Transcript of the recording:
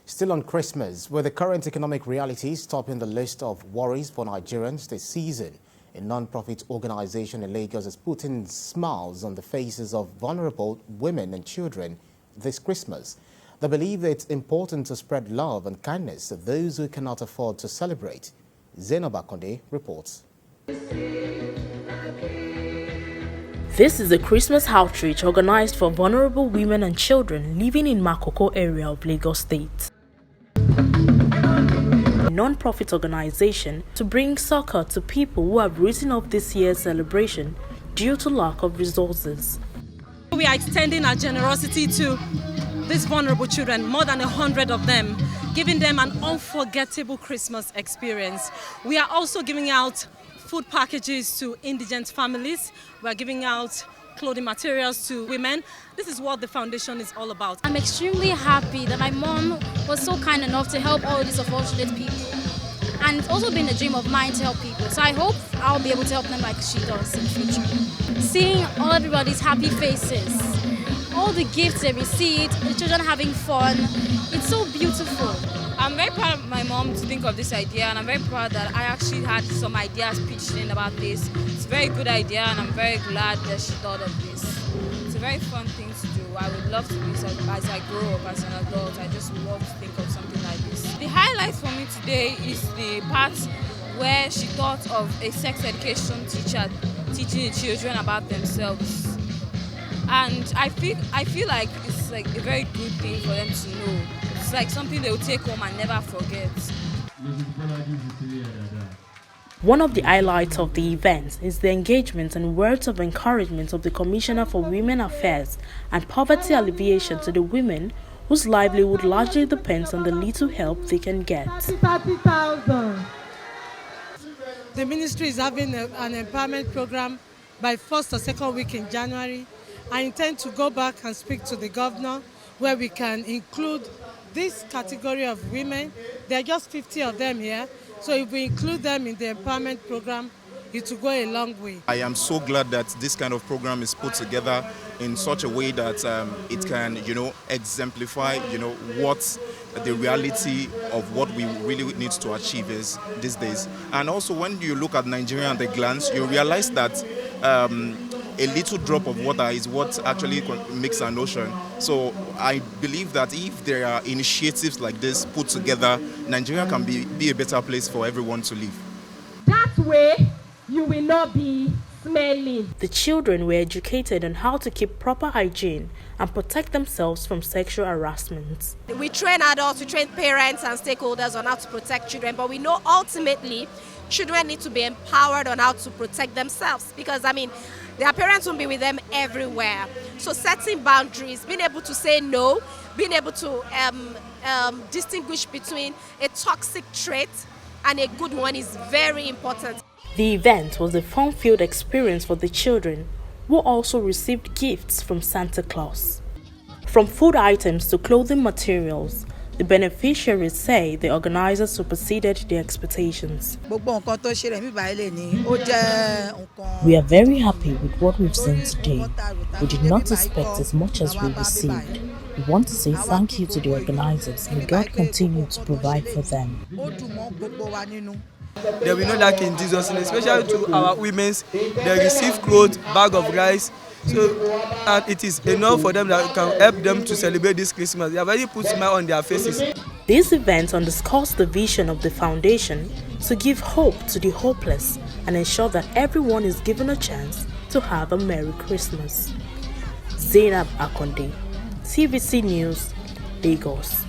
Still on Christmas, with the current economic realities topping the list of worries for Nigerians this season, a non-profit organization in Lagos is putting smiles on the faces of vulnerable women and children this Christmas. They believe it's important to spread love and kindness to those who cannot afford to celebrate. Zainab Akonde reports. This is a Christmas outreach organized for vulnerable women and children living in Makoko area of Lagos State. A non-profit organization to bring succor to people who have written off this year's celebration due to lack of resources. We are extending our generosity to these vulnerable children, more than 100 of them, giving them an unforgettable Christmas experience. We are also giving out food packages to indigent families. We are giving out clothing materials to women. This is what the foundation is all about. I'm extremely happy that my mom was so kind enough to help all these unfortunate people. And it's also been a dream of mine to help people. So I hope I'll be able to help them like she does in the future. Seeing all everybody's happy faces, all the gifts they received, the children having fun, it's so beautiful. I'm very proud of my mom to think of this idea, and I'm very proud that I actually had some ideas pitched in about this. It's a very good idea, and I'm very glad that she thought of this. It's a very fun thing to do. I would love to do this as I grow up as an adult. I just love to think of something like this. The highlight for me today is the part where she thought of a sex education teacher teaching the children about themselves. And I feel like it's like a very good thing for them to know. It's like something they will take home and never forget. One of the highlights of the event is the engagement and words of encouragement of the Commissioner for Women Affairs and Poverty Alleviation to the women whose livelihood largely depends on the little help they can get. 30,000. The ministry is having an empowerment program by first or second week in January. I intend to go back and speak to the governor where we can include this category of women. There are just 50 of them here. So if we include them in the empowerment program, it will go a long way. I am so glad that this kind of program is put together in such a way that it can, exemplify, what the reality of what we really need to achieve is these days. And also when you look at Nigeria at a glance, you realize that a little drop of water is what actually makes an ocean. So I believe that if there are initiatives like this put together, Nigeria can be a better place for everyone to live. That way, you will not be smelling. The children were educated on how to keep proper hygiene and protect themselves from sexual harassment. We train adults, we train parents and stakeholders on how to protect children, but we know ultimately children need to be empowered on how to protect themselves because, their parents won't be with them everywhere. So setting boundaries, being able to say no, being able to distinguish between a toxic trait and a good one is very important. The event was a fun-filled experience for the children, who also received gifts from Santa Claus. From food items to clothing materials, the beneficiaries say the organizers superseded their expectations. We are very happy with what we've seen today. We did not expect as much as we received. We want to say thank you to the organizers. May God continue to provide for them. There will no lack in Jesus, and especially to our women, they receive clothes, bag of rice. So and it is enough for them that can help them to celebrate this Christmas. They have already put smile on their faces. This event underscores the vision of the foundation to give hope to the hopeless and ensure that everyone is given a chance to have a Merry Christmas. Zainab Akonde, TVC News, Lagos.